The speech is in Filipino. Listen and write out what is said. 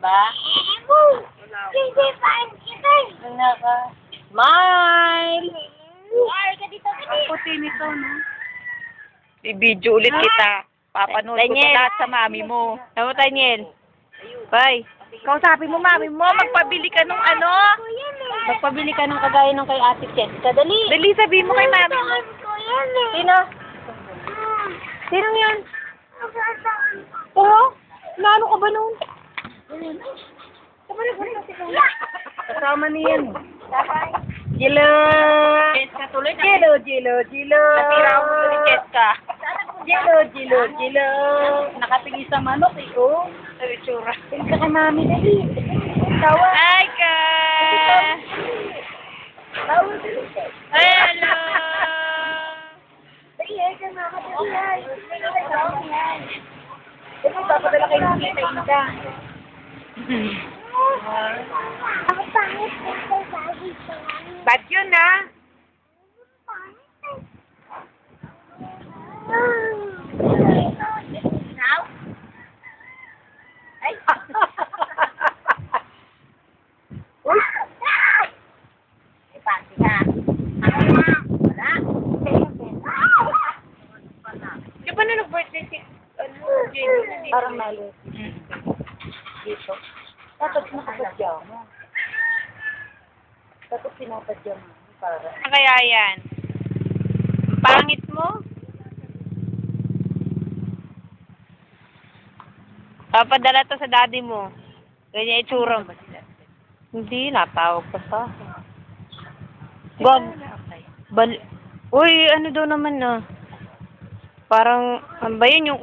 ba? Hindi pa kita. Naka. Smile! Ay, ka dito, Ang puti nito, no? I-video ulit kita. Papanood ko to Daniel. lahat sa mami mo. Tama, Daniel. Bye. Kausapin mo mami mo, magpabili ka nung ano. Magpabili ka ng kagaya ng kay Ate Cheska. Dali. Dali, sabihin mo kay mami mo. Sino? Sinong yan? Oo? Naano ka ba nun? Kasama niyan. Jilo! Cheska tuloy na. Jilo! Natira ako ni Cheska. Jilo! Nakatingin sa manok eh. Oh, sa itsura. Tingin ka kay mami, dali. Tawa. Hi, ka! Tawa, dali. Ay, hello! Dali, ay, ka mama, dali, ay. Dali, papadala kayo ng kita. Ako pangit ko sa sabi ko. Bad yun, ha? Now? Ay! Uy! Ay, pati ka. Wala. Di ba na nag-birthday si... Jenny? Parang mali. Dito. Dapat nakapadya mo. Dapat pinapadya mo. Para. Ano kaya yan? Ang pangit mo? Papadala to sa daddy mo. Ganyan itsura mo. Hindi, natawag pa sa akin. Gag. Uy, ano daw naman na? Parang, ano ba yun yung